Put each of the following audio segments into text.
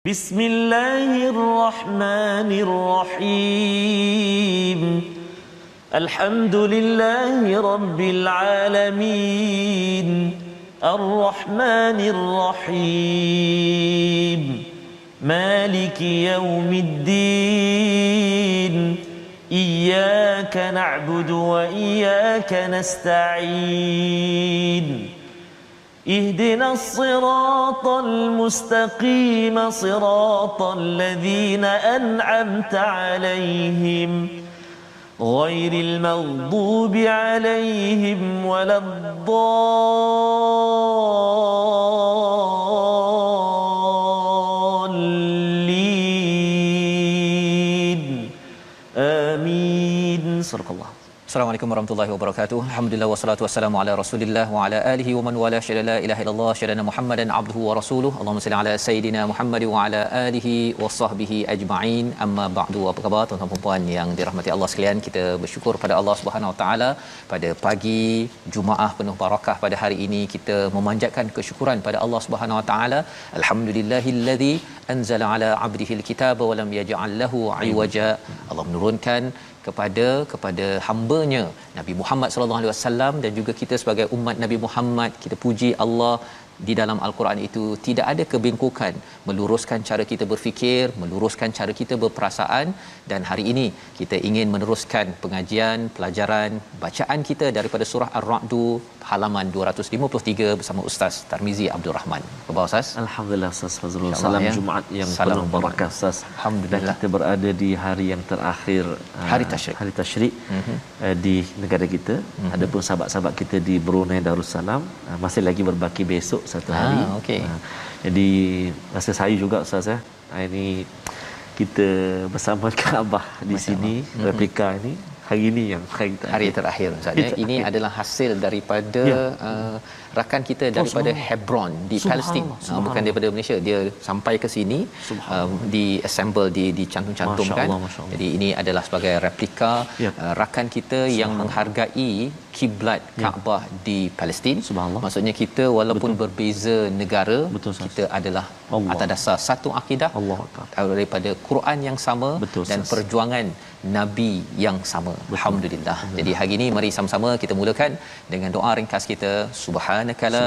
بسم الله الرحمن الرحيم الحمد لله رب العالمين الرحمن الرحيم مالك يوم الدين إياك نعبد وإياك نستعين اهدنا الصراط المستقيم صراط الذين أنعمت عليهم غير المغضوب عليهم ولا الضالين آمين صدق الله. Assalamualaikum warahmatullahi wabarakatuh. Alhamdulillah wassalatu wassalamu ala Rasulillah wa ala alihi wa man wala syada la ilaha illallah syadana Muhammadan abduhu wa rasuluhu. Allahumma salli ala sayidina Muhammad wa ala alihi wa sahbihi ajma'in. Amma ba'du. Apa khabar tuan-tuan dan puan yang dirahmati Allah sekalian? Kita bersyukur pada Allah Subhanahu wa taala pada pagi Jumaah penuh barakah pada hari ini kita memanjatkan kesyukuran pada Allah Subhanahu wa taala. Alhamdulillahillazi anzala ala 'abdihil kitaba wa lam yaj'al lahu 'iwaja. Allah menurunkan kepada hamba-Nya Nabi Muhammad sallallahu alaihi wasallam dan juga kita sebagai umat Nabi Muhammad, kita puji Allah di dalam al-Quran itu tidak ada kebengkokan, meluruskan cara kita berfikir, meluruskan cara kita berperasaan. Dan hari ini kita ingin meneruskan pengajian pelajaran bacaan kita daripada surah Ar-Ra'd halaman 253 bersama Ustaz Tarmizi Abdul Rahman. Apa Ustaz? Alhamdulillah Ustaz Fazrul. Salam Jumaat yang penuh barakah Ustaz. Alhamdulillah. Kita berada di hari yang terakhir hari tasyrik di negara kita. Adapun sahabat-sahabat kita di Brunei Darussalam masih lagi berbaki besok satu hari. Okey. Jadi rasa saya juga Ustaz hari ini kita bersama Kaabah di sini, replika ini hari ini yang hari terakhir Ustaz ya. Ini adalah hasil daripada rakan kita daripada Hebron di Palestin, bukan daripada Malaysia. Dia sampai ke sini di assemble, dicantum-cantumkan. Jadi ini adalah sebagai replika rakan kita yang menghargai kiblat Kaabah di Palestin. Maksudnya kita walaupun berbeza negara, kita adalah atas dasar satu akidah daripada Quran yang sama dan perjuangan Nabi yang sama. Alhamdulillah. Jadi hari ini mari sama-sama kita mulakan dengan doa ringkas kita. Subhanakala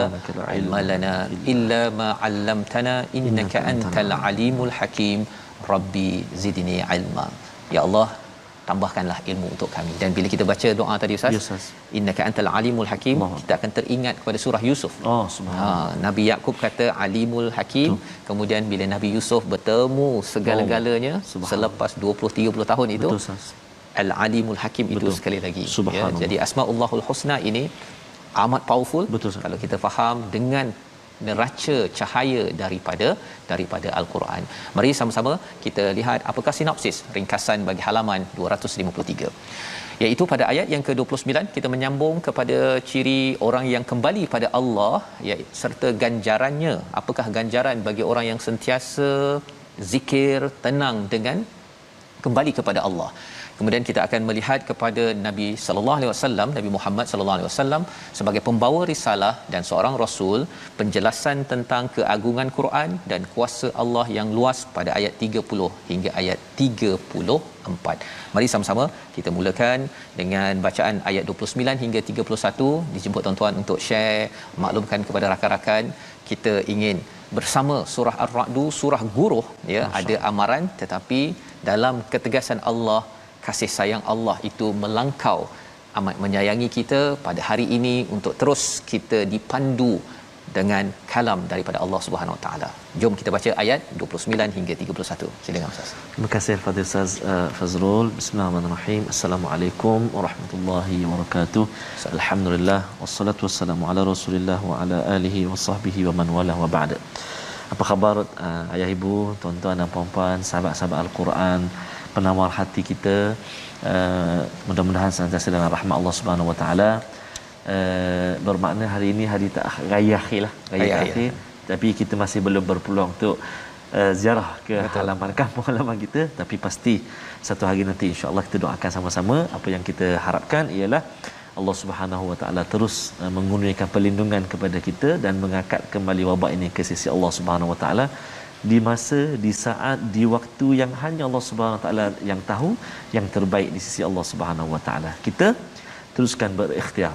ilma lana illa ma 'allamtana innaka antal alimul hakim. Rabbi zidni ilma. Ya Allah, tambahkanlah ilmu untuk kami. Dan bila kita baca doa tadi Ustaz, innaka antal alimul hakim, kita akan teringat kepada surah Yusuf. Nabi Yakub kata alimul hakim. Kemudian bila Nabi Yusuf bertemu segala-galanya selepas 20-30 tahun itu, al alimul hakim itu sekali lagi ya. Jadi asmaullahul husna ini amat powerful kalau kita faham dengan neraca cahaya daripada al-Quran. Mari sama-sama kita lihat apakah sinopsis ringkasan bagi halaman 253, iaitu pada ayat yang ke-29 kita menyambung kepada ciri orang yang kembali pada Allah, serta ganjarannya. Apakah ganjaran bagi orang yang sentiasa zikir, tenang dengan kembali kepada Allah. Kemudian kita akan melihat kepada Nabi sallallahu alaihi wasallam, Nabi Muhammad sallallahu alaihi wasallam sebagai pembawa risalah dan seorang rasul, penjelasan tentang keagungan Quran dan kuasa Allah yang luas pada ayat 30 hingga ayat 34. Mari sama-sama kita mulakan dengan bacaan ayat 29 hingga 31. Dijemput tuan-tuan untuk share, maklumkan kepada rakan-rakan. Kita ingin bersama surah Ar-Ra'd, surah guruh ya, ada amaran, tetapi dalam ketegasan Allah, kasih sayang Allah itu melangkau, amat menyayangi kita pada hari ini untuk terus kita dipandu dengan kalam daripada Allah Subhanahu Wa Taala. Jom kita baca ayat 29 hingga 31. Silakan Ustaz. Terima kasih Fadil Ustaz Fazrul. Bismillahirrahmanirrahim. Assalamualaikum warahmatullahi wabarakatuh. Alhamdulillah wassalatu wassalamu ala Rasulillah wa ala alihi wa sahbihi wa man wala wa ba'da. Apa khabar ayah ibu, tuan-tuan dan puan-puan, sahabat-sahabat Al-Quran, penawar hati kita, mudah-mudahan sentiasa dalam rahmat Allah Subhanahu Wa Taala. Bermakna hari ini hari raya akhir, tapi kita masih belum berpeluang untuk ziarah ke halaman kampung halaman kita, tapi pasti satu hari nanti insya-Allah kita doakan sama-sama. Apa yang kita harapkan ialah Allah Subhanahu Wa Taala terus mengurniakan perlindungan kepada kita dan mengangkat kembali wabak ini ke sisi Allah Subhanahu Wa Taala di masa, di saat, di waktu yang hanya Allah Subhanahu Wa Taala yang tahu, yang terbaik di sisi Allah Subhanahu Wa Taala. Kita teruskan berikhtiar.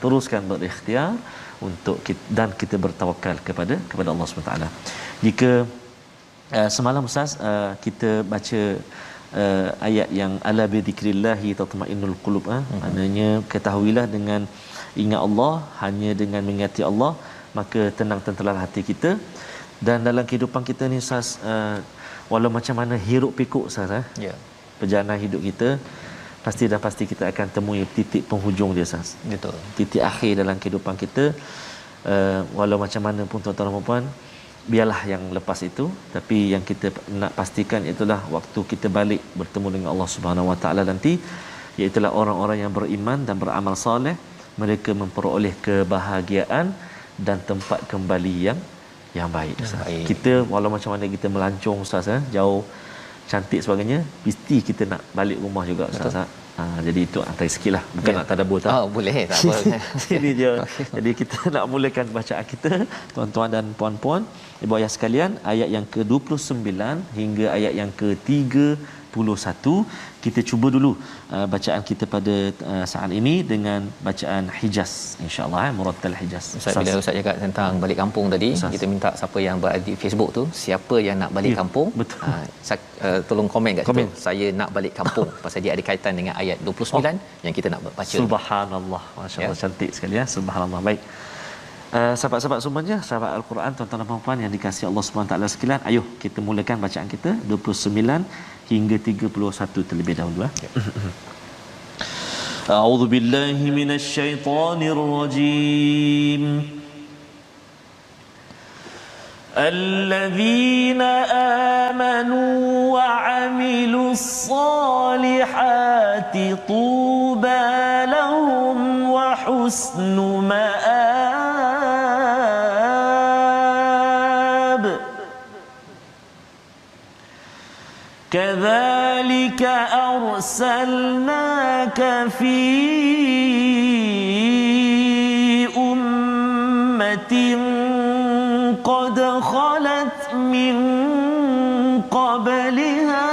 Teruskan berikhtiar untuk kita, dan kita bertawakal kepada Allah Subhanahu Wa Taala. Jika semalam Ustaz kita baca ayat yang ala bi dzikrillahi tatma'innul qulub, maknanya ketahuilah dengan ingat Allah, hanya dengan mengingati Allah maka tenang tenteralah hati kita. Dan dalam kehidupan kita ni Ustaz, walau macam mana hiruk pikuk Ustaz, perjalanan hidup kita pasti kita akan temui titik penghujung dia Ustaz. Betul. Titik akhir dalam kehidupan kita, walau macam mana pun tuan-tuan dan puan, biarlah yang lepas itu, tapi yang kita nak pastikan itulah waktu kita balik bertemu dengan Allah Subhanahu Wa Taala nanti, iaitu orang-orang yang beriman dan beramal soleh, mereka memperoleh kebahagiaan dan tempat kembali yang baik. Baik. Kita walau macam mana kita melancong Ustaz, jauh, cantik sebagainya, mesti kita nak balik rumah juga Ustaz. Jadi itu antara sekilah, bukan nak tadabbur tak. Boleh, tak apa. Ini dia. Jadi kita nak mulakan bacaan kita, tuan-tuan dan puan-puan, ibu ayah sekalian, ayat yang ke-29 hingga ayat yang ke-31. Kita cuba dulu bacaan kita pada saat ini dengan bacaan Hijaz, insya-Allah, Murattal Hijaz. Ustaz, bila Ustaz cakap tentang balik kampung tadi, kita minta siapa yang berada di Facebook tu, siapa yang nak balik kampung, tolong komen kat situ, saya nak balik kampung, pasal dia ada kaitan dengan ayat 29 yang kita nak baca. Subhanallah, masya-Allah, cantik sekali ya. Subhanallah. Baik. Sahabat-sahabat semuanya, sahabat Al-Quran, tuan-tuan dan puan-puan yang dikasihi Allah Subhanahu Taala sekalian, ayuh kita mulakan bacaan kita 29 hingga 31 terlebih dahulu. A'udzu billahi minasyaitonir rajim. Alladzina amanu wa 'amilus salihati tuba lahum wa husnu ma'ab. كذلك أرسلناك في أمة قد خلت من قبلها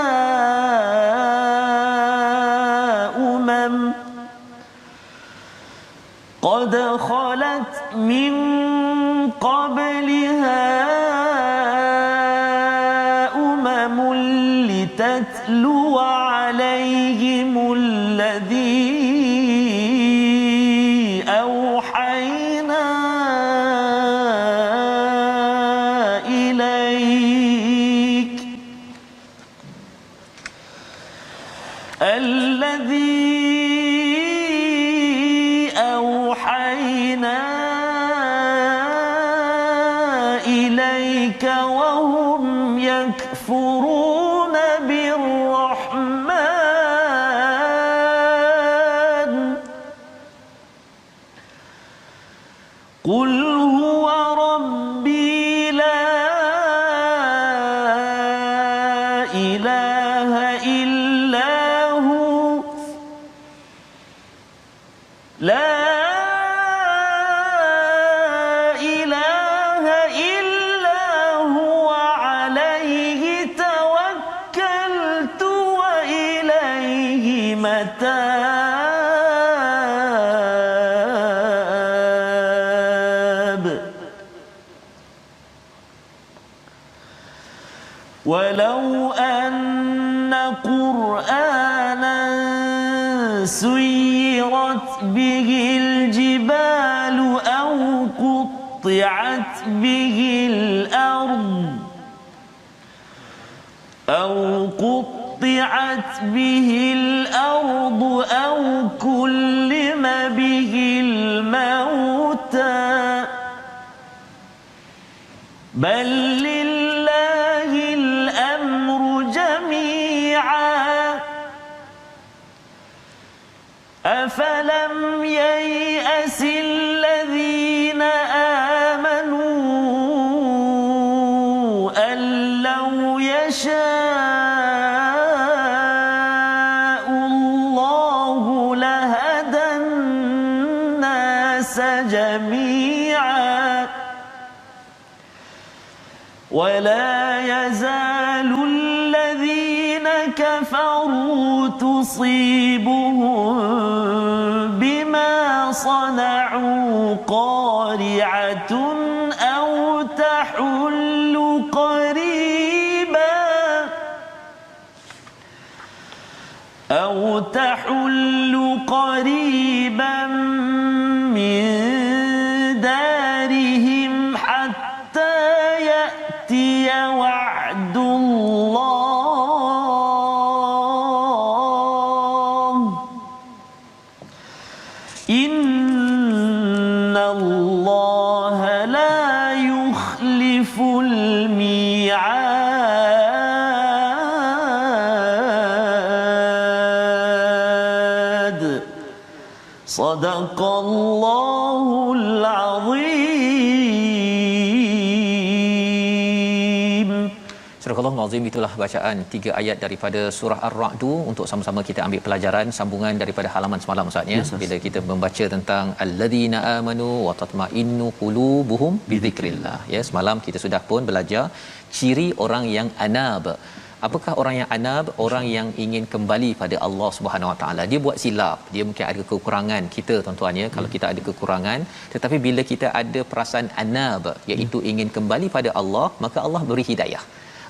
لتتلو عليهم الذي أوحينا إليك وهم يكفرون بالرحمن قل هو ربي لا إله إلا هو لا إله إلا هو عليه توكلت وإليه متاب ولو أن قرآنا سيرت به الجبال أو قطعت به الأرض أو كلم به الموتى بل لله الأمر جميعا أفلم ييأس الذين آمنوا أن لو يشاء الله لهدى الناس جميعا ولا يزال الذين كفروا تصيبهم بما صنعوا قارعة أو تحل قريبا من دارهم حتى يأتي وعد الله إن الله لا يخلف الميعاد صدق الله العظيم. Surah Al-Azim, itulah bacaan 3 ayat daripada surah Ar-Ra'd untuk sama-sama kita ambil pelajaran sambungan daripada halaman semalam Ustaz ya. Bila kita membaca tentang alladzina amanu wa tatma'innu qulubuhum bi dzikrillah ya. Semalam kita sudah pun belajar ciri orang yang anab. Apakah orang yang anab? Orang yang ingin kembali pada Allah Subhanahu Wa Taala. Dia buat silap, dia mungkin ada kekurangan kita tuan-tuan ya. Kalau kita ada kekurangan, tetapi bila kita ada perasaan anab iaitu ingin kembali pada Allah, maka Allah beri hidayah.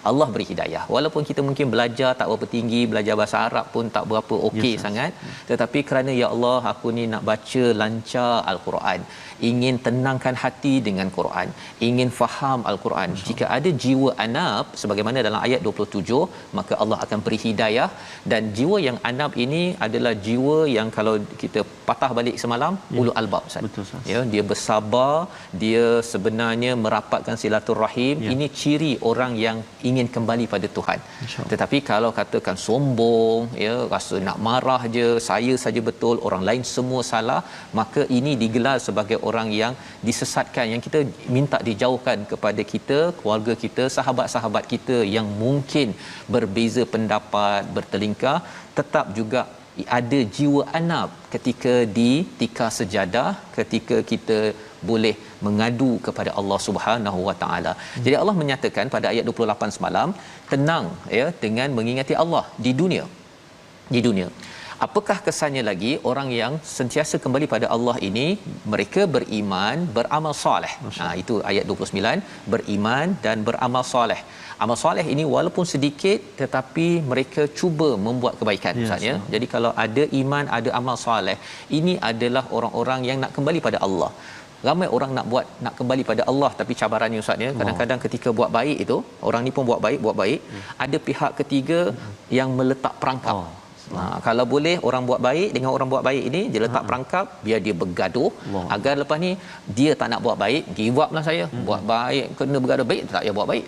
Allah beri hidayah. Walaupun kita mungkin belajar tak berapa tinggi, belajar bahasa Arab pun tak berapa okey sangat, tetapi kerana ya Allah aku ni nak baca lancar Al-Quran, ingin tenangkan hati dengan Quran, ingin faham Al-Quran. Jika ada jiwa anab sebagaimana dalam ayat 27, maka Allah akan beri hidayah. Dan jiwa yang anab ini adalah jiwa yang kalau kita patah balik semalam ulul albab Ustaz. Betul, Ustaz. Ya, dia bersabar, dia sebenarnya merapatkan silaturahim. Ini ciri orang yang ingin kembali pada Tuhan. Tetapi kalau katakan sombong ya, rasa nak marah je, saya saja betul, orang lain semua salah, maka ini digelar sebagai orang yang disesatkan, yang kita minta dijauhkan kepada kita, keluarga kita, sahabat-sahabat kita yang mungkin berbeza pendapat, bertelingkar, tetap juga ada jiwa anab ketika di tikar sejadah, ketika kita boleh mengadu kepada Allah Subhanahu Wa Taala. Jadi Allah menyatakan pada ayat 28 semalam, tenang ya dengan mengingati Allah di dunia. Di dunia. Apakah kesannya lagi orang yang sentiasa kembali pada Allah ini? Mereka beriman, beramal soleh. Itu ayat 29, beriman dan beramal soleh. Amal soleh ini walaupun sedikit tetapi mereka cuba membuat kebaikan Ustaz ya. Jadi kalau ada iman, ada amal soleh, ini adalah orang-orang yang nak kembali pada Allah. Ramai orang nak kembali pada Allah, tapi cabarannya Ustaz ya, kadang-kadang ketika buat baik itu, orang ni pun buat baik, ada pihak ketiga yang meletak perangkap. Kalau boleh orang buat baik dengan orang buat baik ini dia letak perangkap biar dia bergaduh, agar lepas ni dia tak nak buat baik, give up lah saya. Buat baik kena bergaduh, baik tak payah buat baik.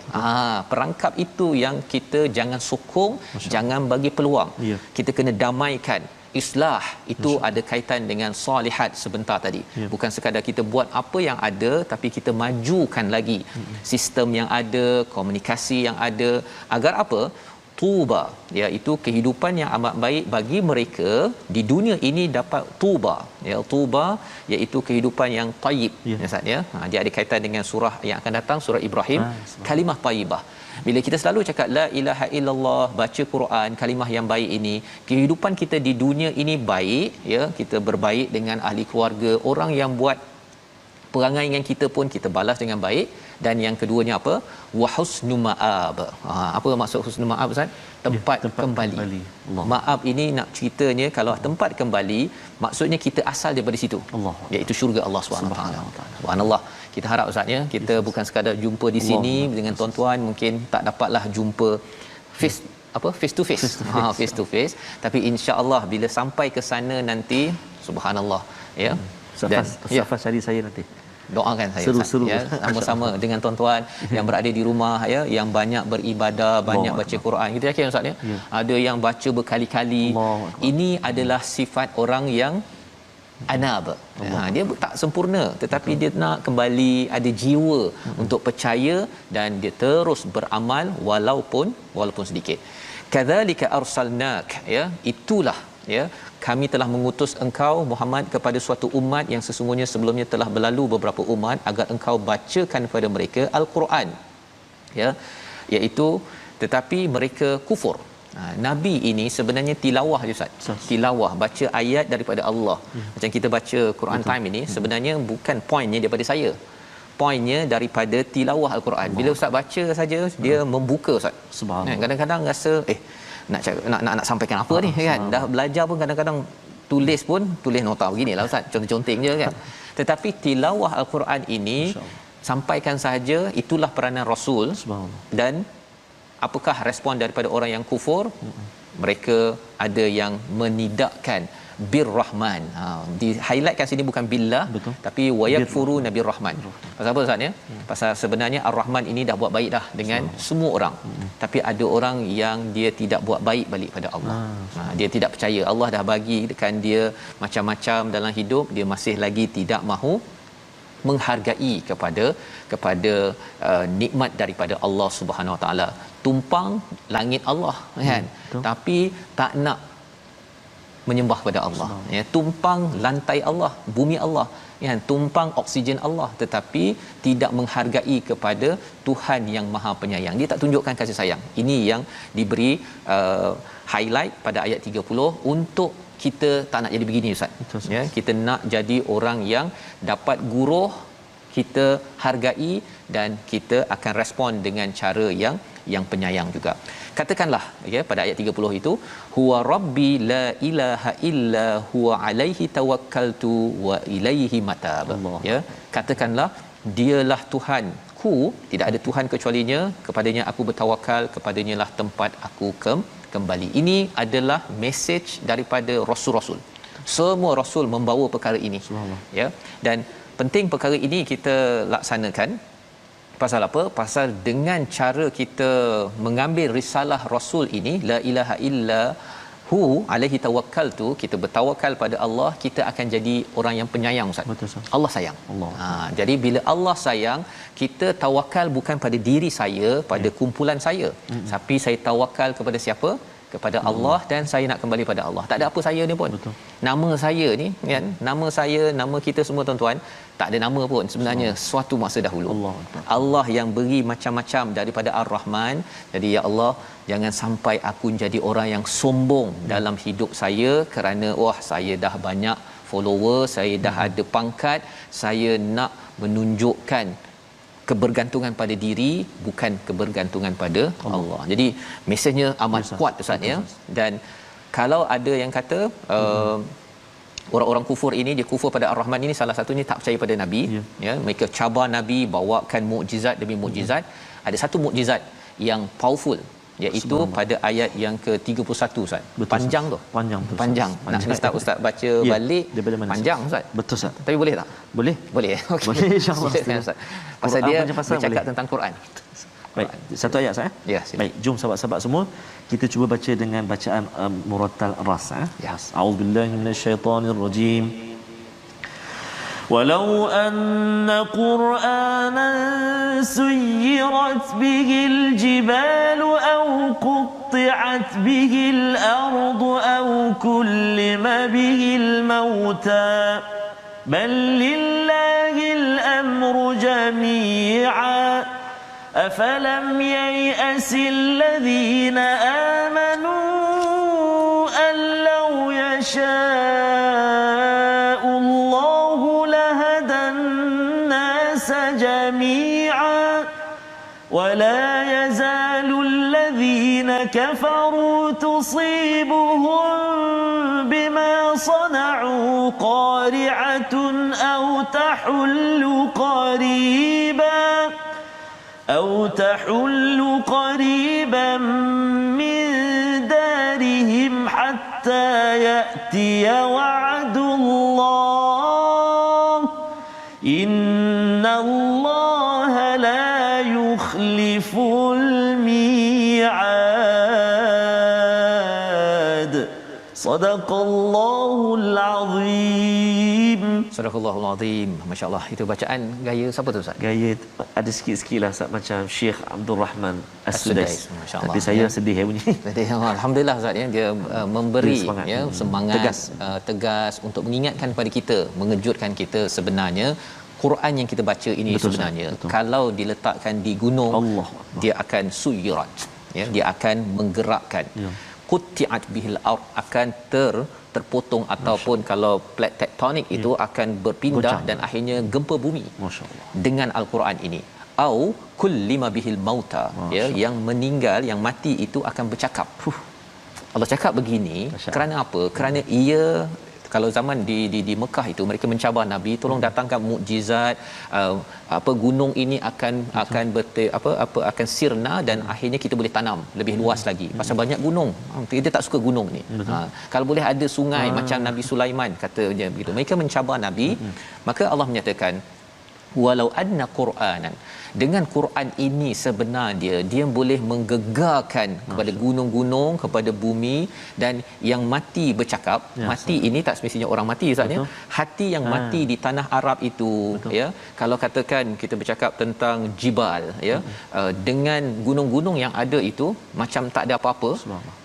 Perangkap itu yang kita jangan sokong, jangan bagi peluang. Kita kena damaikan. Islah itu ada kaitan dengan solihat sebentar tadi. Bukan sekadar kita buat apa yang ada, tapi kita majukan lagi sistem yang ada, komunikasi yang ada, agar apa? Tuba, iaitu kehidupan yang amat baik bagi mereka di dunia ini dapat tuba. Ya, tuba iaitu kehidupan yang tayyib. Ustaz ya. Dia ada kaitan dengan surah yang akan datang, surah Ibrahim, kalimah tayyibah. Bila kita selalu cakap la ilaha illallah, baca Quran, kalimah yang baik ini, kehidupan kita di dunia ini baik, ya, kita berbaik dengan ahli keluarga, orang yang buat perangai dengan kita pun kita balas dengan baik. Dan yang keduanya apa? Wa husnu ma'ab. Apa maksud husnu ma'ab Ustaz? Tempat kembali. Ma'ab ini nak ceritanya kalau tempat kembali, maksudnya kita asal daripada situ. Iaitu syurga Allah Subhanahu Wa Taala. Subhanallah. Kita harap Ustaz ya, kita bukan sekadar jumpa di sini dengan tuan-tuan, mungkin tak dapatlah jumpa face to face, tapi insya-Allah bila sampai ke sana nanti, subhanallah ya. Dan safas cari saya nanti. Doakan saya seru ya, sama-sama dengan tuan-tuan yang berada di rumah ya, yang banyak beribadah, banyak baca Quran. Kita yakin Ustaz ya, ada yang baca berkali-kali. Ini adalah sifat orang yang anab. Dia tak sempurna tetapi dia nak kembali, ada jiwa untuk percaya dan dia terus beramal walaupun sedikit. Kadzalika arsalnak, ya, itulah ya, kami telah mengutus engkau Muhammad kepada suatu umat yang sesungguhnya sebelumnya telah berlalu beberapa umat, agar engkau bacakan kepada mereka al-Quran. ya, iaitu tetapi mereka kufur. Nabi ini sebenarnya tilawah je Ustaz. Tilawah, baca ayat daripada Allah. Macam kita baca Quran time ini, sebenarnya bukan poinnya daripada saya. Poinnya daripada tilawah al-Quran. Bila Ustaz baca saja dia membuka Ustaz. Subhanallah. Kadang-kadang rasa nak sampaikan apa ni kan. Dah belajar pun kadang-kadang tulis nota beginilah Ustaz. Contoh-contohnya je kan. Tetapi tilawah al-Quran ini sampaikan sahaja, itulah peranan Rasul. Dan apakah respon daripada orang yang kufur? Mereka ada yang menidakkan bir-Rahman. Di highlightkan sini bukan billah, tapi wayakfuru nabir rahman. Pasal apa Ustaz ya? Pasal sebenarnya ar-Rahman ini dah buat baik dah dengan semua orang. Tapi ada orang yang dia tidak buat baik balik pada Allah. Dia tidak percaya Allah dah bagi dekat dia macam-macam dalam hidup, dia masih lagi tidak mahu menghargai kepada nikmat daripada Allah Subhanahu Wa Taala. Tumpang langit Allah kan, tapi tak nak menyembah pada Allah, ya, tumpang lantai Allah, bumi Allah, ya, tumpang oksigen Allah, tetapi tidak menghargai kepada Tuhan yang Maha Penyayang. Dia tak tunjukkan kasih sayang. Ini yang diberi highlight pada ayat 30 untuk kita tak nak jadi begini Ustaz. Ya, kita nak jadi orang yang dapat guruh, kita hargai dan kita akan respon dengan cara yang penyayang juga. Katakanlah ya pada ayat 30 itu, huwa rabbi la ilaha illa huwa alaihi tawakkaltu wa ilaihi matab. Ya, katakanlah dialah Tuhanku, tidak ada tuhan kecualinya, kepadanya aku bertawakal, kepadanya lah tempat aku kembali. Ini adalah message daripada rasul-rasul. Semua rasul membawa perkara ini. Ya, dan penting perkara ini kita laksanakan. Pasal apa? Pasal dengan cara kita mengambil risalah rasul ini, la ilaha illa hu alaihi tawakkaltu, kita bertawakal pada Allah, kita akan jadi orang yang penyayang Ustaz. Betul, Ustaz. Allah sayang. Jadi bila Allah sayang, kita tawakal bukan pada diri saya, pada kumpulan saya, tapi saya tawakal kepada siapa? Kepada Allah, dan saya nak kembali pada Allah. Tak ada apa saya ni pun. Betul. Nama saya ni kan, nama saya, nama kita semua tuan-tuan, tak ada nama pun sebenarnya suatu masa dahulu. Allah yang beri macam-macam daripada Ar-Rahman. Jadi ya Allah, jangan sampai aku jadi orang yang sombong dalam hidup saya kerana saya dah banyak follower, saya dah ada pangkat, saya nak menunjukkan kebergantungan pada diri, bukan kebergantungan pada Allah. Jadi mesejnya amat kuat Ustaz ya. Dan kalau ada yang kata orang-orang kufur ini, dia kufur pada Ar-Rahman ini, salah satunya tak percaya pada Nabi, ya, mereka cabar Nabi, bawakan mukjizat demi mukjizat. Ada satu mukjizat yang powerful, iaitu pada ayat yang ke-31 Ustaz. Panjang tu. Panjang. Nak ustaz baca balik panjang Ustaz. Betul Ustaz. Tapi boleh tak? Boleh. Okey. Boleh insya-Allah. Ustaz. Pasal dia bercakap tentang Quran. Baik, satu ayat saya. Ya, baik, jom sahabat-sahabat semua kita cuba baca dengan bacaan murattal ras. Ya. A'udzubillahi minasyaitonirrajim. ولو أن قرآنا سيرت به الجبال أو قطعت به الأرض أو كلم به الموتى بل لله الأمر جميعا أفلم ييأس الذين آمنوا أن لو يشاء الله لهدى الناس جميعا ولا يزال الذين كفروا تصيبهم بما صنعوا قارعة أو تحل قريبا من دارهم حتى يأتي وعد الله إن الله لا يخلف الميعاد صدق الله العظيم. Sadaqallahul Azim. Masya-Allah, itu bacaan gaya siapa tu Ustaz? Gaya ada sikit-sikit lah Ustaz, macam Syekh Abdul Rahman As-Sudais. Masya-Allah. Tapi saya sedih bunyi. Alhamdulillah Ustaz ya, dia memberi semangat tegas. tegas untuk mengingatkan kepada kita, mengejutkan kita sebenarnya Quran yang kita baca ini betul, sebenarnya betul. kalau diletakkan di gunung Allah. dia akan suyirat, ya, dia akan menggerakkan. Ya. Qutti'at bihil ard, akan terpotong ataupun kalau plate tektonik itu akan berpindah Goncang. dan akhirnya gempa bumi. Masya-Allah. Dengan al-Quran ini. Au kullima bihil mauta, ya, yang meninggal, yang mati itu akan bercakap. Allah cakap begini kerana apa? Kerana ia kalau zaman di Mekah itu mereka mencabar Nabi, tolong datangkan mukjizat, gunung ini akan akan sirna dan akhirnya kita boleh tanam lebih luas lagi. Pasal banyak gunung. Dia tak suka gunung ni. Kalau boleh ada sungai macam Nabi Sulaiman katanya begitu. Mereka mencabar Nabi. Maka Allah menyatakan walau adna Qur'anan, dengan Quran ini sebenarnya dia boleh menggegarkan kepada gunung-gunung, kepada bumi, dan yang mati bercakap. Mati ini tak semestinya orang mati Ustaz, ya. Hati yang mati di tanah Arab itu, ya. Kalau katakan kita bercakap tentang jibal, ya, dengan gunung-gunung yang ada itu macam tak ada apa-apa,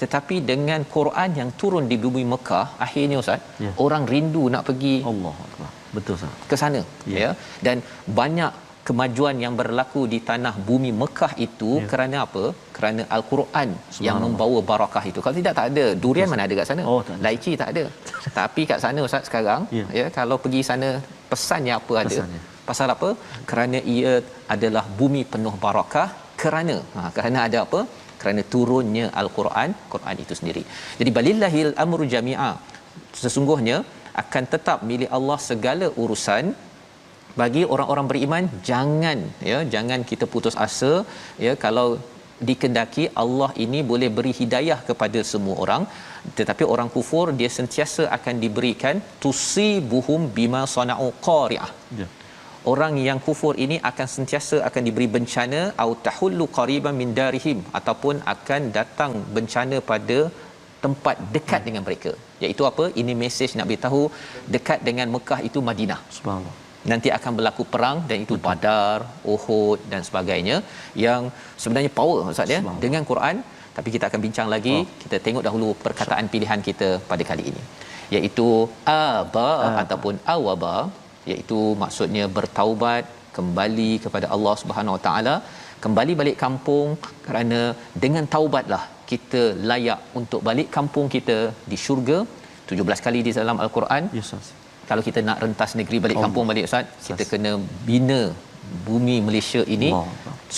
tetapi dengan Quran yang turun di bumi Mekah, akhirnya Ustaz, orang rindu nak pergi Allahuakbar. Betul Ustaz. ke sana, ya. Dan banyak kemajuan yang berlaku di tanah bumi Mekah itu kerana apa? Kerana al-Quran yang membawa barakah itu. Kalau tidak, tak ada. Durian mana ada kat sana? Laici tak ada. Tapi kat sana Ustaz sekarang, ya, kalau pergi sana pesannya apa ada? Pasal apa? Kerana ia adalah bumi penuh barakah. Kerana ada apa? Kerana turunnya al-Quran, Quran itu sendiri. Jadi balillahil amru jami'a. Sesungguhnya akan tetap milik Allah segala urusan. Bagi orang-orang beriman, jangan kita putus asa, ya, kalau dikendaki Allah ini boleh beri hidayah kepada semua orang, tetapi orang kufur dia sentiasa akan diberikan tusibuhum bima sana'u qari'ah. Orang yang kufur ini akan sentiasa akan diberi bencana, au tahullu qariban min darihim, ataupun akan datang bencana pada tempat dekat dengan mereka. Iaitu apa? Ini mesej nak beritahu, dekat dengan Mekah itu Madinah. Subhanallah. Nanti akan berlaku perang, dan itu Badar, Uhud dan sebagainya yang sebenarnya power Ustaz, ya, dengan Quran. Tapi kita akan bincang lagi. Kita tengok dahulu perkataan pilihan kita pada kali ini, iaitu aba ataupun awaba, iaitu maksudnya bertaubat, kembali kepada Allah Subhanahu Wa Taala, kembali balik kampung, kerana dengan taubatlah kita layak untuk balik kampung kita di syurga. 17 kali di dalam al-Quran. Kalau kita nak rentas negeri balik kampung balik Ustaz, kita kena bina bumi Malaysia ini,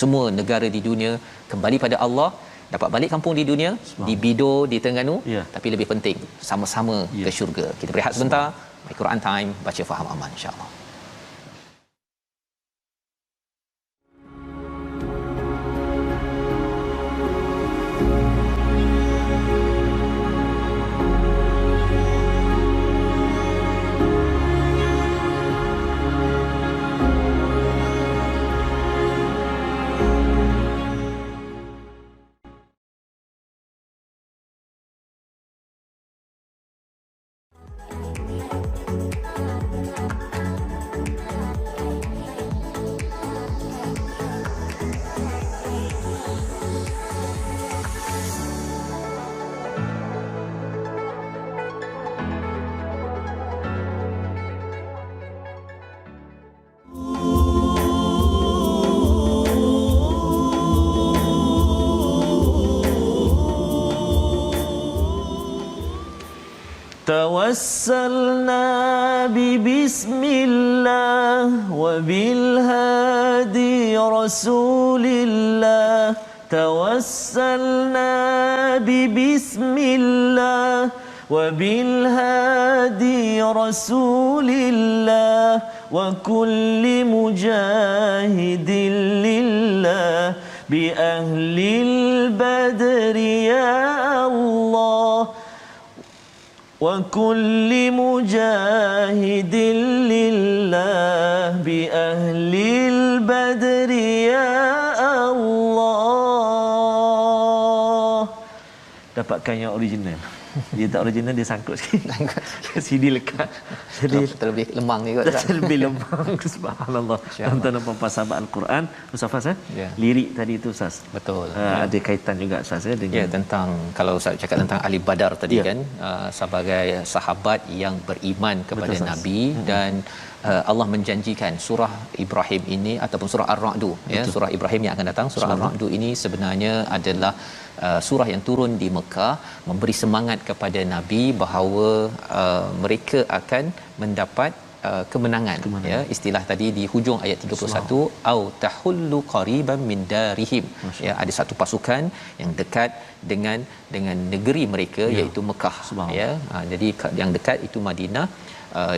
semua negara di dunia kembali pada Allah, dapat balik kampung di dunia, di Bido, di Terengganu, tapi lebih penting sama-sama ke syurga. Kita berehat sebentar. Quran Time, baca faham aman, insya-Allah. توسلنا ببسم الله وبالهادي رسول الله توسلنا ببسم الله وبالهادي رسول الله وكل مجاهد لله بأهل البدر يا الله وكل مجاهد لله بأهل البدر يا الله. Dapatkan yang original. Dia tak original, dia sangkut sikit. CD lekat. Jadi terlebih lemang ni kot. Terlebih lemang. Subhanallah. Tuan-tuan dan puan-puan sahabat Al-Quran, Ustaz Faz, lirik tadi tu Ustaz. Betul. Ada kaitan juga Ustaz dengan tentang, kalau Ustaz cakap tentang ahli Badar tadi kan, sebagai sahabat yang beriman kepada Nabi, dan Allah menjanjikan surah Ibrahim ini ataupun surah Ar-Ra'd, ya, surah Ibrahim yang akan datang, surah Ar-Ra'd ini sebenarnya adalah surah yang turun di Mekah, memberi semangat kepada Nabi bahawa mereka akan mendapat kemenangan. Ya, istilah tadi di hujung ayat 31, au tahullu qariban min darihim, ya, ada satu pasukan yang dekat dengan negeri mereka, iaitu Mekah, ya. Jadi yang dekat itu Madinah,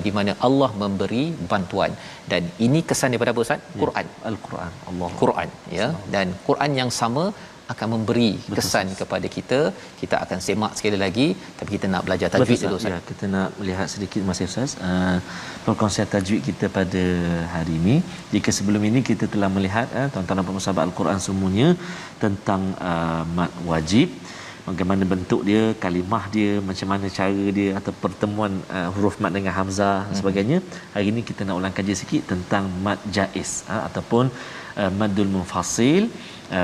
di mana Allah memberi bantuan. Dan ini kesan daripada apa, Ustaz? Quran, Al-Quran, Allah Quran, ya. Dan Quran yang sama akan memberi kesan kepada kita. Kita akan semak sekali lagi, tapi kita nak belajar tajwid dulu, Ustaz. Ya, kita nak melihat sedikit masih, Ustaz, perkongsian tajwid kita pada hari ini. Jika sebelum ini kita telah melihat tuan-tuan dan puan sahabat Al-Quran semuanya tentang mad wajib, bagaimana bentuk dia, kalimah dia, macam mana cara dia, atau pertemuan huruf mad dengan hamzah dan sebagainya. Hari ini kita nak ulang kaji sikit tentang mad jaiz ataupun madul munfasil.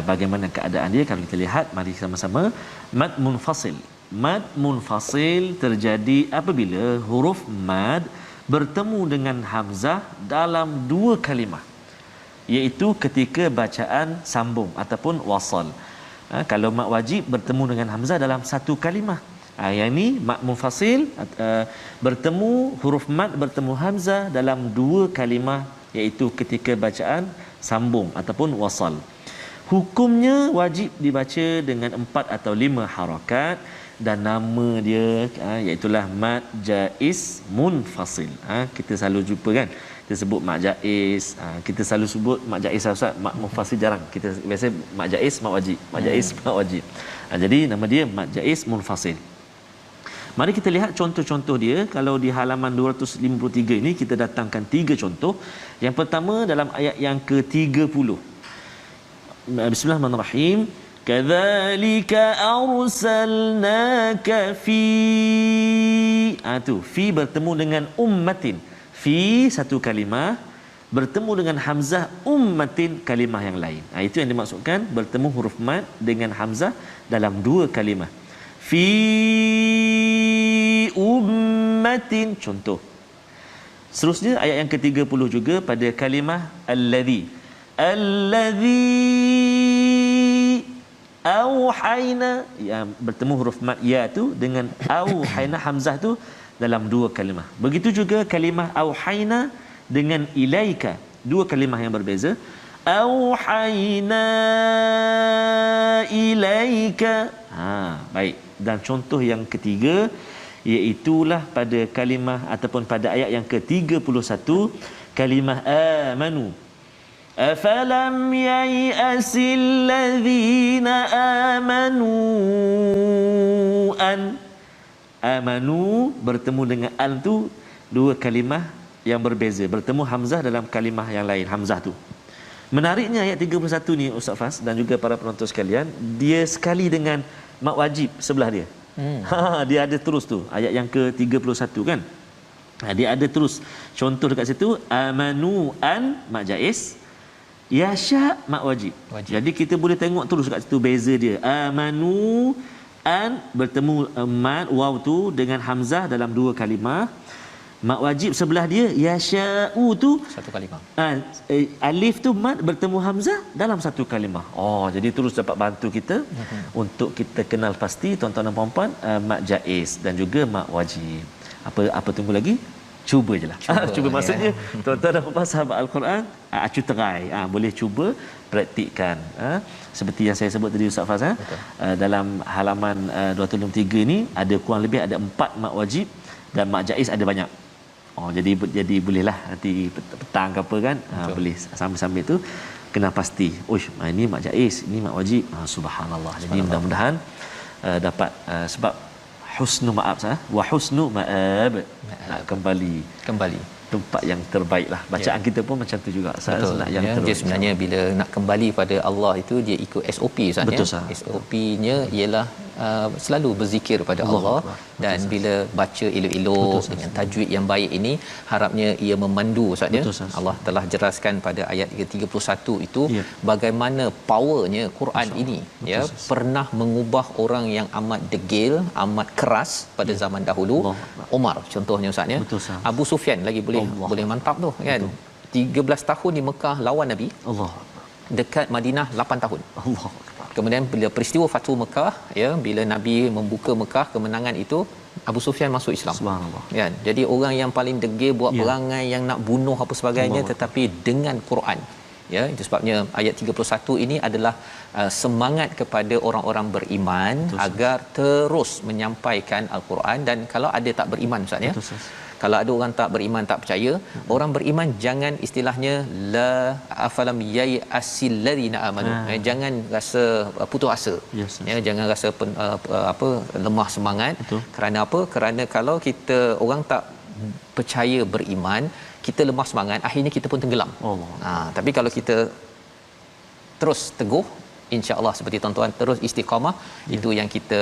Bagaimana keadaan dia kalau kita lihat, mari sama-sama. Mad munfasil. Mad munfasil terjadi apabila huruf mad bertemu dengan hamzah dalam dua kalimah, iaitu ketika bacaan sambung ataupun wasal. Kalau mad wajib bertemu dengan hamzah dalam satu kalimah. Yang ini mad munfasil, bertemu huruf mad bertemu hamzah dalam dua kalimah, iaitu ketika bacaan sambung ataupun wasal. Hukumnya wajib dibaca dengan 4 atau 5 harakat, dan nama dia iaitulah mad jaiz munfasil. Kita selalu jumpa kan, kita sebut mad jaiz, kita selalu sebut mad jaiz, Ustaz. Mad munfasil jarang. Kita biasa mad jaiz, mad wajib, mad jaiz, mad wajib. Jadi nama dia mad jaiz munfasil. Mari kita lihat contoh-contoh dia. Kalau di halaman 253 ini kita datangkan 3 contoh. Yang pertama dalam ayat yang ke-30. Bismillahirrahmanirrahim. Kadzalika arsalnaka fi. Tu fi bertemu dengan ummatin. Fi satu kalimah bertemu dengan hamzah ummatin kalimah yang lain. Itu yang dimaksudkan bertemu huruf mad dengan hamzah dalam dua kalimah. Fi ummatin, contoh. Seterusnya ayat yang ke-30 juga pada kalimah alladhi. Auhayna, yang bertemu huruf mad ya tu dengan auhayna hamzah tu dalam dua kalimah. Begitu juga kalimah auhayna dengan ilaika, dua kalimah yang berbeza. Auhayna ilaika. Baik. Dan contoh yang ketiga iaitulah pada kalimah ataupun pada ayat yang ke-31, kalimah amanu. Afalam yai'asil ladzina amanu an. Amanu bertemu dengan an tu dua kalimah yang berbeza, bertemu hamzah dalam kalimah yang lain, hamzah tu. Menariknya ayat 31 ni, Ustaz Fas dan juga para penonton sekalian, dia sekali dengan mad wajib sebelah dia. Dia ada terus tu ayat yang ke-31 kan. Dia ada terus contoh dekat situ, amanu an mad jaiz, yasha mad wajib. Jadi kita boleh tengok terus dekat situ beza dia. Amanu an bertemu mad waw tu dengan hamzah dalam dua kalimah. Mad wajib sebelah dia, yasha'u tu satu kalimah. Alif tu mad bertemu hamzah dalam satu kalimah. Jadi terus dapat bantu kita untuk kita kenal pasti, tuan-tuan dan puan-puan, mad jaiz dan juga mad wajib. Apa tunggu lagi? Cuba je lah. Cuba maksudnya tuan-tuan dan puan-puan sahabat Al-Quran, acu terai. Boleh cuba praktikkan. Seperti yang saya sebut tadi, Ustaz Faz, dalam halaman 263 ni ada kurang lebih ada 4 mad wajib dan mad jaiz ada banyak. Jadi bolehlah nanti petang ke apa kan, boleh sambil-sambil tu kena pasti. Ini mad jaiz, ini mad wajib. Subhanallah. Jadi mudah-mudahan dapat sebab husnu ma'ab wa husnu ma'ab, kembali tempat yang terbaik lah. Bacaan kita pun macam tu juga. Yang dia sebenarnya bila nak kembali pada Allah itu dia ikut SOP, Ustaz. Betul, SOP-nya ialah selalu berzikir pada Allah dan bila baca elok-elok dengan tajwid yang baik ini harapnya ia memandu Ustaz ya. Allah telah jelaskan pada ayat 31 itu bagaimana powernya Quran ini ya, pernah mengubah orang yang amat degil, amat keras pada zaman dahulu. Umar contohnya Ustaz ya. Abu Sufyan lagi boleh mantap tu kan. 13 tahun di Mekah lawan Nabi. Dekat Madinah 8 tahun. Kemudian bila peristiwa Fathu Mekah ya, bila Nabi membuka Mekah, kemenangan itu Abu Sufyan masuk Islam. Subhanallah. Kan? Jadi orang yang paling degil buat perangai yang nak bunuh apa sebagainya, tetapi dengan Quran. Ya, itu sebabnya ayat 31 ini adalah semangat kepada orang-orang beriman agar terus menyampaikan Al-Quran. Dan kalau ada tak beriman Ustaz ya. Kalau ada orang tak beriman, tak percaya, orang beriman jangan istilahnya la afalam yai asil ladina amanu. Jangan rasa putus asa. Ya, jangan rasa lemah semangat. Kerana apa? Kerana kalau kita orang tak percaya beriman, kita lemah semangat, akhirnya kita pun tenggelam. Tapi kalau kita terus teguh, insya-Allah seperti tuan-tuan terus istiqamah, itu yang kita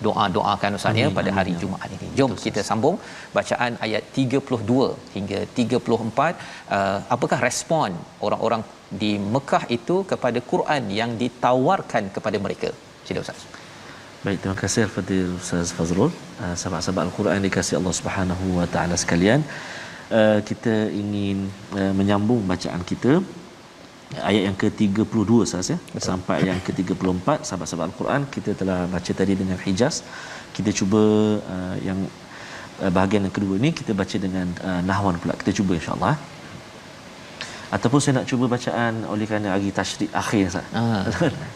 doakan Ustaz ya pada hari Jumaat ini. Jom kita sambung bacaan ayat 32 hingga 34. Apakah respon orang-orang di Mekah itu kepada Quran yang ditawarkan kepada mereka? Sila Ustaz. Baik, terima kasih Al-Fadhil Ustaz Fazrul. Sahabat-sahabat Al-Quran dikasihi Allah Subhanahu wa taala sekalian, kita ingin menyambung bacaan kita ayat yang ke-32 sahaja sampai yang ke-34. Sahabat-sahabat Al-Quran kita telah baca tadi dengan Hijaz. Kita cuba yang bahagian yang kedua ni kita baca dengan Nahwan pula. Kita cuba insya-Allah. Ataupun saya nak cuba bacaan oleh kerana hari tasyrik akhir Ustaz.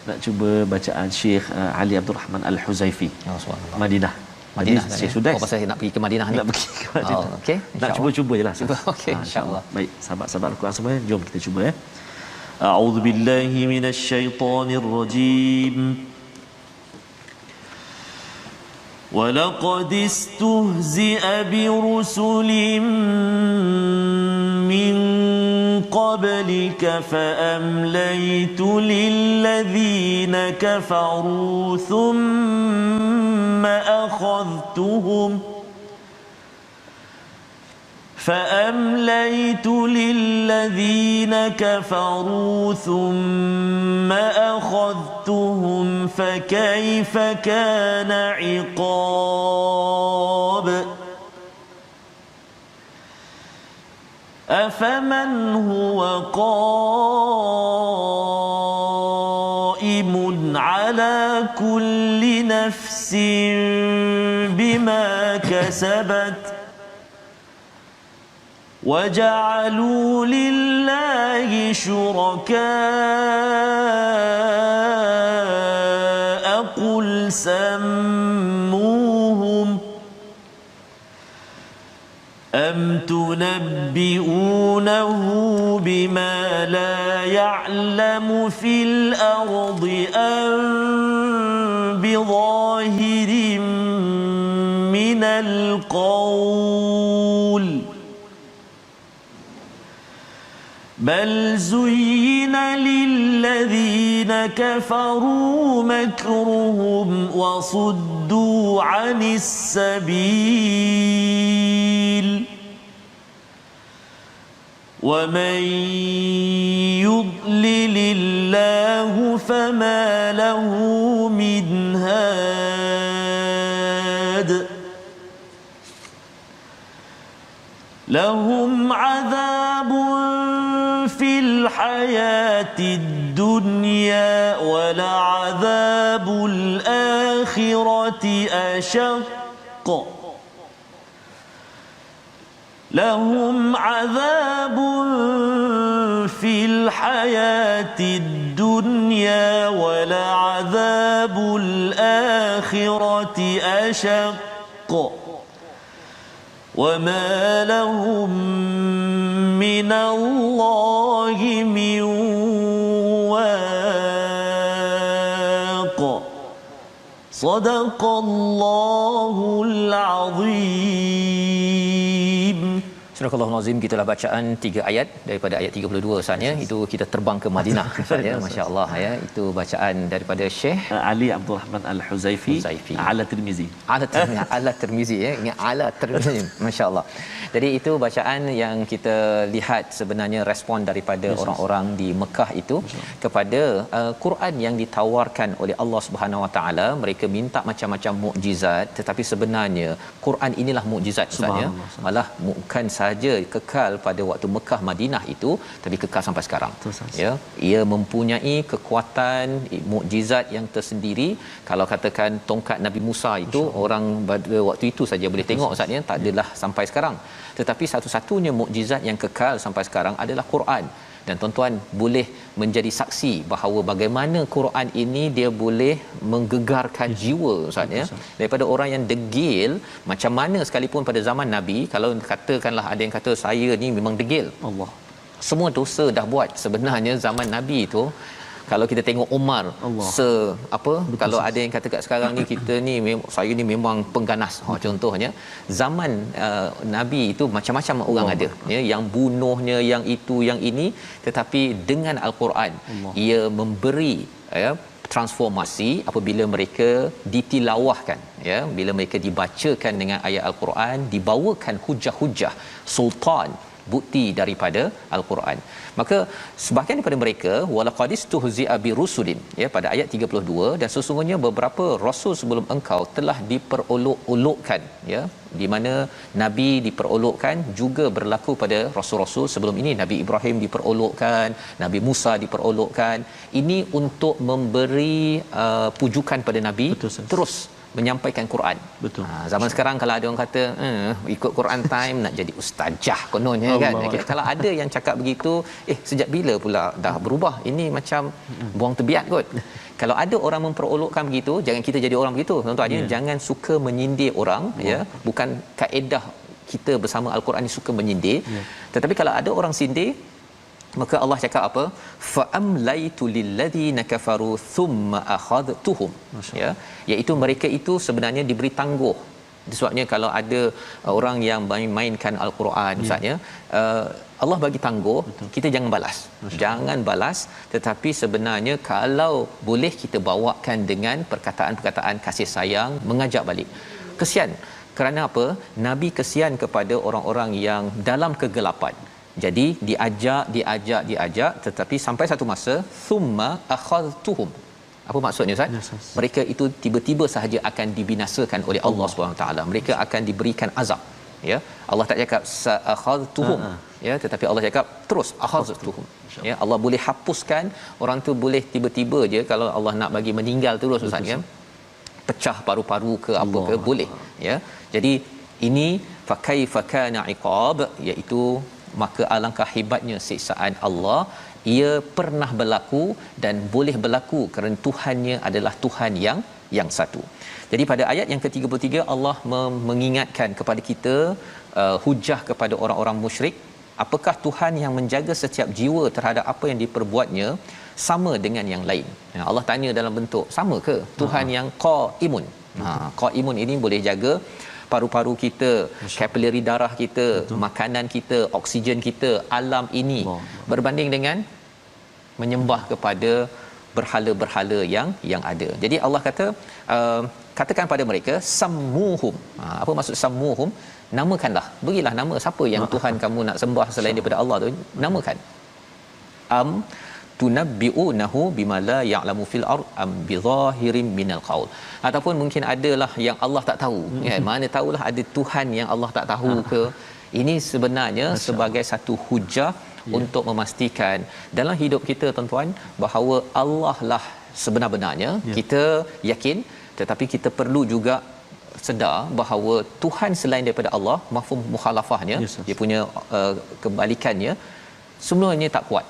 Nak cuba bacaan Syekh Ali Abdul Rahman Al-Huzaifi. Madinah. Syekh Sudais. Pasal nak pergi ke Madinah ni. Nak pergi ke Madinah. Okey. Nak cuba jelah. Cuba okey insya-Allah. Baik, sahabat-sahabat Al-Quran semua, jom kita cuba ya. أعوذ بالله من الشيطان الرجيم ولقد استهزئ برسل من قبلك فأمليت للذين كفروا ثم أخذتهم فأمليت للذين كفروا ثم أخذتهم فكيف كان عقاب أفمن هو قائم على كل نفس بما كسبت وجعلوا لله شركاء قل سموهم أم تنبئونه بما لا يعلم في الأرض أم بظاهر من القول بل زين للذين كفروا مكرهم وصدوا عن السبيل ومن يضلل الله فما له من هاد لهم عذاب في الحياة الدنيا ولعذاب الآخرة أشق لهم عذاب في الحياة الدنيا ولعذاب الآخرة أشق وما لهم من الله من واق صدق الله العظيم Surah Al-Azim, gitulah bacaan 3 ayat daripada ayat 32 Ustaznya. Itu kita terbang ke Madinah Ustaz ya. Masya-Allah ya. Itu bacaan daripada Syekh Ali Abdul Rahman Al-Huzaifi ala Tirmizi. Ala Tirmizi ya. Ingat ala Tirmizi. Masya-Allah. Jadi itu bacaan yang kita lihat sebenarnya respon daripada orang-orang di Mekah itu kepada Quran yang ditawarkan oleh Allah Subhanahu Wa Taala. Mereka minta macam-macam mukjizat, tetapi sebenarnya Quran inilah mukjizat Ustaz ya. Malah bukan saja kekal pada waktu Mekah Madinah itu, tapi kekal sampai sekarang. Ya, ia mempunyai kekuatan mukjizat yang tersendiri. Kalau katakan tongkat Nabi Musa itu orang pada waktu itu saja boleh tengok Ustaz ya, tak adalah sampai sekarang. Tetapi satu-satunya mukjizat yang kekal sampai sekarang adalah Quran. Dan tuan-tuan boleh menjadi saksi bahawa bagaimana Quran ini dia boleh menggegarkan jiwa Ustaz ya. Daripada orang yang degil macam mana sekalipun pada zaman Nabi, kalau katakanlah ada yang kata saya ni memang degil, Allah, semua dosa dah buat sebenarnya zaman Nabi itu. Kalau kita tengok Umar betul, kalau ada yang kata kat sekarang ni kita ni saya ni memang pengganas contohnya, zaman Nabi itu macam-macam orang ada ya, yang bunuhnya, yang itu yang ini, tetapi dengan Al-Quran ia memberi ya transformasi apabila mereka ditilawahkan ya, bila mereka dibacakan dengan ayat Al-Quran, dibawakan hujah-hujah sultan bukti daripada Al-Quran. Maka sebahagian daripada mereka walaqadistuhzi'a birusulin ya, pada ayat 32, dan sesungguhnya beberapa rasul sebelum engkau telah diperolok-olokkan ya, di mana nabi diperolokkan juga berlaku pada rasul-rasul sebelum ini. Nabi Ibrahim diperolokkan, Nabi Musa diperolokkan. Ini untuk memberi pujukan pada nabi. Betul, terus menyampaikan Quran. Betul. Zaman sekarang kalau ada orang kata ikut Quran time nak jadi ustazah kononnya kan. Okay, kalau ada yang cakap begitu, sejak bila pula dah berubah? Ini macam buang tebiat kot. Kalau ada orang memperolokkan begitu, jangan kita jadi orang begitu. Tuan-tuan, jangan suka menyindir orang ya. Bukan kaedah kita bersama Al-Quran ni suka menyindir. Tetapi kalau ada orang sindir, maka Allah cakap apa? Fa amlaitu lilladheena kafaru thumma akhadhtuhum ya, iaitu mereka itu sebenarnya diberi tangguh. Sebabnya kalau ada orang yang mainkan Al-Quran Ustaz ya, Allah bagi tangguh. Betul. Kita jangan balas. Jangan balas, tetapi sebenarnya kalau boleh kita bawakan dengan perkataan-perkataan kasih sayang, mengajak balik. Kesian. Kerana apa? Nabi kesian kepada orang-orang yang dalam kegelapan. Jadi diajak, tetapi sampai satu masa thumma akhadhtuhum. Apa maksudnya Ustaz? Yes. Mereka itu tiba-tiba sahaja akan dibinasakan oleh Allah Subhanahu taala. Mereka akan diberikan azab ya. Allah tak cakap sa'akhadhtuhum ya, tetapi Allah cakap terus akhadhtuhum ya. Allah boleh hapuskan orang tu, boleh tiba-tiba je kalau Allah nak bagi meninggal terus Ustaz ya, pecah paru-paru ke apa ke boleh ya. Jadi ini fa kaifa kana iqab, iaitu maka alangkah hebatnya siksaan Allah. Ia pernah berlaku dan boleh berlaku kerana Tuhannya adalah Tuhan yang satu. Jadi pada ayat yang ke-33 Allah mengingatkan kepada kita hujah kepada orang-orang musyrik. Apakah Tuhan yang menjaga setiap jiwa terhadap apa yang diperbuatnya sama dengan yang lain? Allah tanya dalam bentuk sama ke? Tuhan yang qaimun. Qaimun ini boleh jaga paru-paru kita, kapilari darah kita, makanan kita, oksigen kita, alam ini, berbanding dengan menyembah kepada berhala-berhala yang ada. Jadi Allah kata katakan pada mereka sammuhum. Apa maksud sammuhum? Namakanlah, berilah nama siapa yang Tuhan kamu nak sembah selain daripada Allah tu, namakan. Tunabbi'unahu bima la ya'lamu fil ard am bi zahirin minal qaul. Ataupun mungkin adalah yang Allah tak tahu kan, mana tahulah ada Tuhan yang Allah tak tahu ke. Ini sebenarnya sebagai satu hujah untuk memastikan dalam hidup kita tuan-tuan bahawa Allah lah sebenar-benarnya. Kita yakin, tetapi kita perlu juga sedar bahawa Tuhan selain daripada Allah, mafhum mukhalafahnya, dia punya kebalikannya, semuanya tak kuat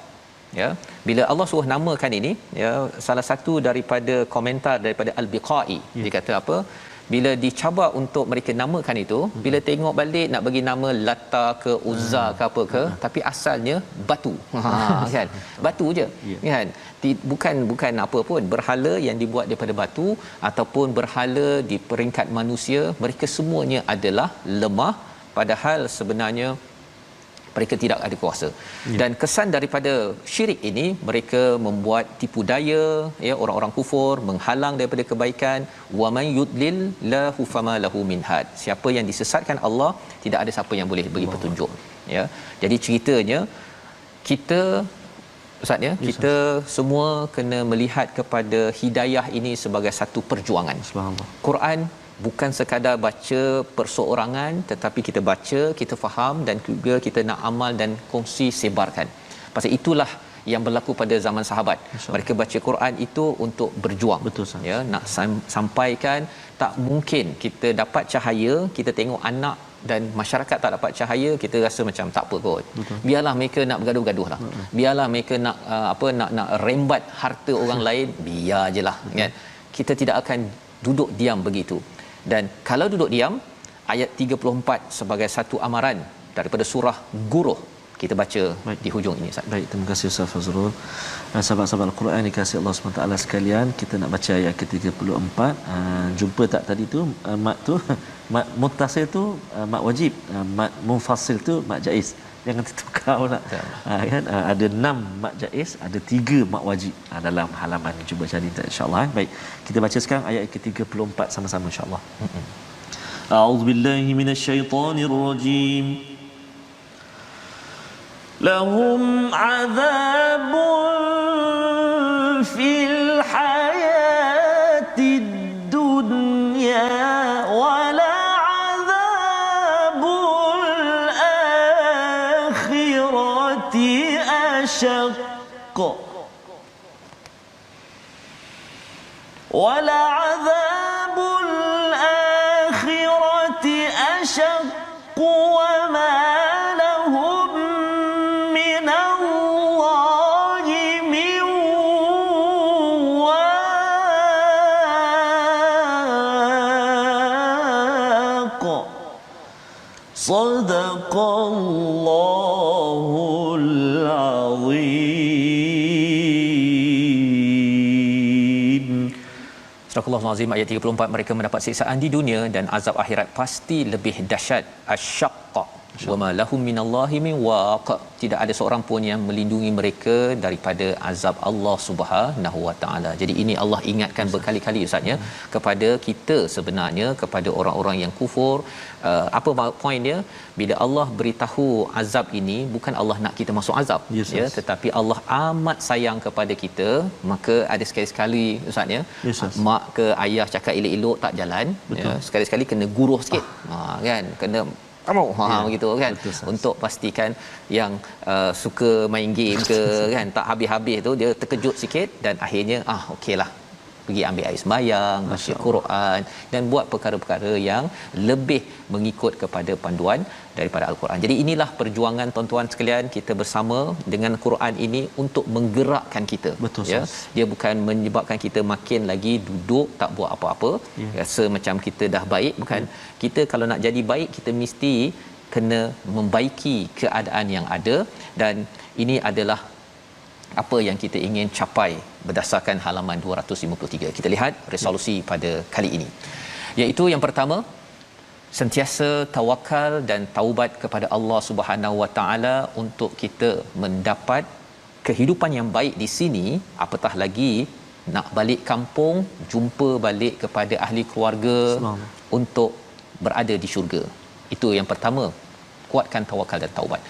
ya. Bila Allah suruh namakan ini ya, salah satu daripada komentar daripada Al-Biqai, dia kata apa, bila dicabar untuk mereka namakan itu, bila tengok balik nak bagi nama Lata ke Uzza ke apa ke, tapi asalnya batu. Kan, batu je kan, bukan apa pun berhala yang dibuat daripada batu ataupun berhala di peringkat manusia, mereka semuanya adalah lemah. Padahal sebenarnya mereka tidak ada kuasa. Dan kesan daripada syirik ini, mereka membuat tipu daya ya orang-orang kufur, menghalang daripada kebaikan. Wa may yudlil lahu fama lahu min had. Siapa yang disesatkan Allah, tidak ada siapa yang boleh beri petunjuk ya. Jadi ceritanya kita Ustaz ya, kita semua kena melihat kepada hidayah ini sebagai satu perjuangan. Subhanallah. Quran bukan sekadar baca perseorangan, tetapi kita baca, kita faham dan juga kita nak amal dan kongsi sebarkan. Pasal itulah yang berlaku pada zaman sahabat. Mereka baca Quran itu untuk berjuang. Betul, ya, nak sampaikan. Tak mungkin kita dapat cahaya, kita tengok anak dan masyarakat tak dapat cahaya, kita rasa macam tak apa kot. Betul. Biarlah mereka nak bergaduh-gaduh lah. Biarlah mereka nak nak rembat harta orang lain, biar jelah kan. Kita tidak akan duduk diam begitu. Dan kalau duduk diam, ayat 34 sebagai satu amaran daripada surah Guruh kita baca di hujung ini Ustaz. Baik, terima kasih Ustaz Fazrul. Sahabat-sahabat Al-Quran dikasihi Allah SWT sekalian, kita nak baca ayat ke-34. Jumpa tak tadi tu mat tu mat muttasil tu mat wajib, mat munfasil tu mat jaiz. Jangan tertukar pula. Kan ada 6 mat jaiz, ada 3 mat wajib dalam halaman ni. Cuba cari insya-Allah. Baik, kita baca sekarang ayat ke-34 sama-sama insya-Allah. A'udzubillahi minasyaitonirrajim. لهم عذاب في الحياة الدنيا ولعذاب الآخرة أشق ولعذاب الآخرة أشق وما صدق الله العظيم. Astagfirullahalazim. Ayat 34, mereka mendapat siksaan di dunia dan azab akhirat pasti lebih dahsyat. Asyaqqa wa ma lahum minallahi min waq. Tidak ada seorang pun yang melindungi mereka daripada azab Allah Subhanahu wa taala. Jadi ini Allah ingatkan berkali-kali Ustaz ya kepada kita, sebenarnya kepada orang-orang yang kufur. Apa poin dia? Bila Allah beritahu azab ini, bukan Allah nak kita masuk azab ya, tetapi Allah amat sayang kepada kita. Maka ada sekali-sekali Ustaz ya, mak ke ayah cakap elok-elok tak jalan ya, sekali-sekali kena guruh sikit. Kan kena begitu kan, untuk pastikan yang suka main game ke kan tak habis-habis tu dia terkejut sikit dan akhirnya okeylah pergi ambil air sembahyang, baca Quran dan buat perkara-perkara yang lebih mengikut kepada panduan daripada Al-Quran. Jadi inilah perjuangan tuan-tuan sekalian, kita bersama dengan Quran ini untuk menggerakkan kita. Betul, ya. Dia bukan menyebabkan kita makin lagi duduk tak buat apa-apa, rasa macam kita dah baik, bukan. Kita kalau nak jadi baik, kita mesti kena membaiki keadaan yang ada, dan ini adalah apa yang kita ingin capai berdasarkan halaman 253. Kita lihat resolusi pada kali ini, iaitu yang pertama, sentiasa tawakal dan taubat kepada Allah Subhanahu Wa Taala untuk kita mendapat kehidupan yang baik di sini, apatah lagi nak balik kampung, jumpa balik kepada ahli keluarga untuk berada di syurga. Itu yang pertama, kuatkan tawakal dan taubat.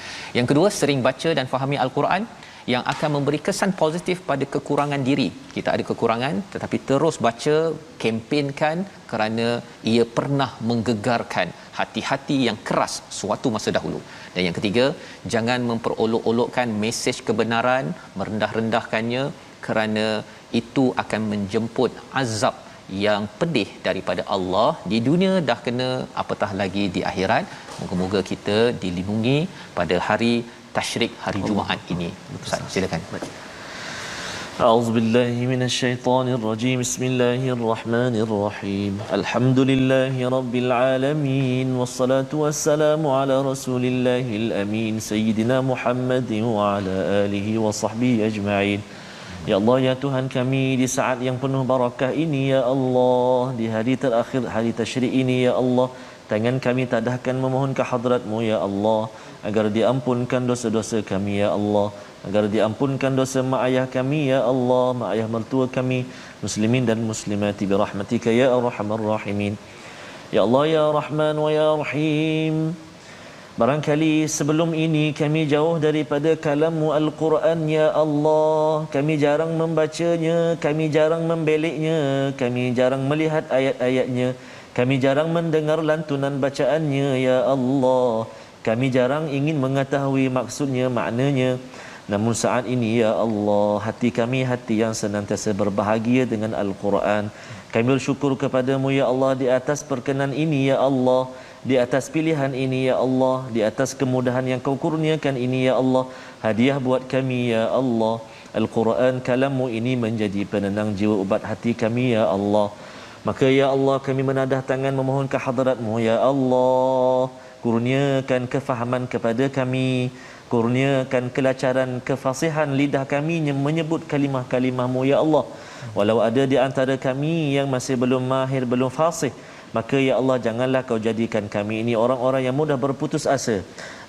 Yang kedua, sering baca dan fahami Al-Quran yang akan memberi kesan positif pada kekurangan diri. Kita ada kekurangan, tetapi terus baca, kempenkan, kerana ia pernah menggegarkan hati-hati yang keras suatu masa dahulu. Dan yang ketiga, jangan memperolok-olokkan mesej kebenaran, merendah-rendahkannya, kerana itu akan menjemput azab yang pedih daripada Allah di dunia dah kena, apatah lagi di akhirat. Moga-moga kita dilindungi pada hari Tasyrik, hari Jumaat ini. Ustaz, silakan. A'udzubillahi minasyaitonirrajim. Bismillahirrahmanirrahim. Alhamdulillahi rabbil alamin, wassalatu wassalamu ala rasulillahil amin, sayyidina Muhammadin wa ala alihi wa sahbihi ajma'in. Ya Allah, ya Tuhan kami, di saat yang penuh barakah ini, ya Allah, di hari terakhir hari Tasyrik ini, ya Allah, Tangan kami tadahkan memohon ke hadrat-Mu ya Allah, agar diampunkan dosa-dosa kami ya Allah, agar diampunkan dosa mak ayah kami ya Allah, mak ayah mertua kami, muslimin dan muslimati bi rahmatika ya arhamar rahimin. Ya Allah ya Rahman wa ya Rahim. Barangkali sebelum ini kami jauh daripada kalam-Mu Al-Quran ya Allah, kami jarang membacanya, kami jarang membeliknya, kami jarang melihat ayat-ayatnya, kami jarang mendengar lantunan bacaannya ya Allah, kami jarang ingin mengetahui maksudnya, maknanya. Namun saat ini ya Allah, hati kami hati yang senantiasa berbahagia dengan Al-Quran. Kami bersyukur kepadamu ya Allah di atas perkenan ini ya Allah, di atas pilihan ini ya Allah, di atas kemudahan yang Kau kurniakan ini ya Allah. Hadiah buat kami ya Allah, Al-Quran kalam-Mu ini menjadi penenang jiwa, ubat hati kami ya Allah. Maka ya Allah, kami menadah tangan memohon ke hadrat-Mu ya Allah, kurniakan kefahaman kepada kami, kurniakan kelacaran kefasihan lidah kami menyebut kalimah-kalimah-Mu ya Allah. Walau ada di antara kami yang masih belum mahir, belum fasih, maka ya Allah, janganlah Kau jadikan kami ini orang-orang yang mudah berputus asa.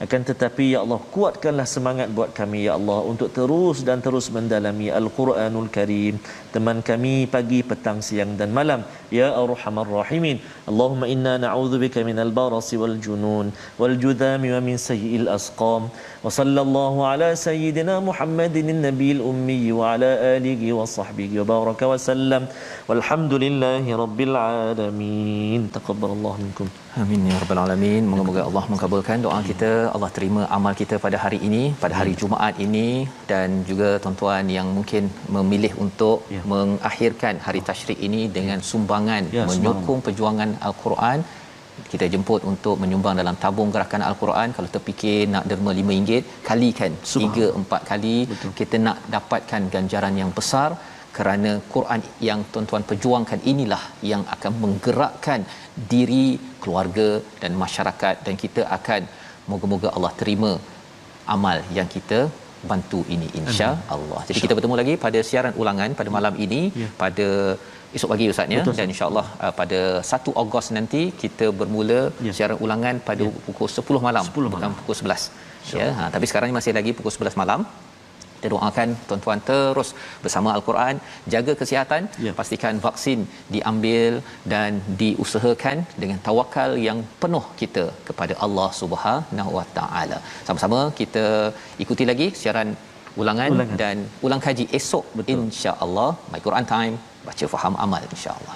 Akan tetapi ya Allah, kuatkanlah semangat buat kami ya Allah untuk terus dan terus mendalami Al-Quranul Karim, teman kami pagi, petang, siang dan malam ya Arhamar Rahimin. Allahumma inna na'udzubika minal barasi wal junun wal judhami wa min sayyi'il asqam. Wa sallallahu ala sayyidina Muhammadin nabiyil ummi wa ala alihi wa sahbihi wa baraka wa sallam. Walhamdulillahi rabbil alamin. Taqabbalallahu minkum. Amin ya rabbal alamin. Moga-moga Allah mengabulkan doa kita, Allah terima amal kita pada hari ini, pada hari Jumaat ini, dan juga tuan-tuan yang mungkin memilih untuk mengakhirkan hari tasyrik ini dengan sumbangan menyokong perjuangan Al-Quran. Kita jemput untuk menyumbang dalam tabung gerakan Al-Quran. Kalau terfikir nak derma RM5, kalikan 3-4 kali. Betul. Kita nak dapatkan ganjaran yang besar, kerana Quran yang tuan-tuan perjuangkan inilah yang akan menggerakkan diri, keluarga dan masyarakat, dan kita akan moga-moga Allah terima amal yang kita bantu ini insya-Allah. Jadi kita bertemu lagi pada siaran ulangan pada malam ini pada esok pagi Ustaz ya, dan insya-Allah pada 1 Ogos nanti kita bermula siaran ulangan pada pukul 10 malam, bukan pukul 11 ya. Tapi sekarang ni masih lagi pukul 11 malam. Kita doakan tuan-tuan terus bersama Al-Quran, jaga kesihatan, pastikan vaksin diambil dan diusahakan dengan tawakal yang penuh kita kepada Allah Subhanahu Wa Taala. Sama-sama kita ikuti lagi siaran ulangan dan ulang kaji esok insya-Allah. My Quran Time, baca faham amal insya-Allah.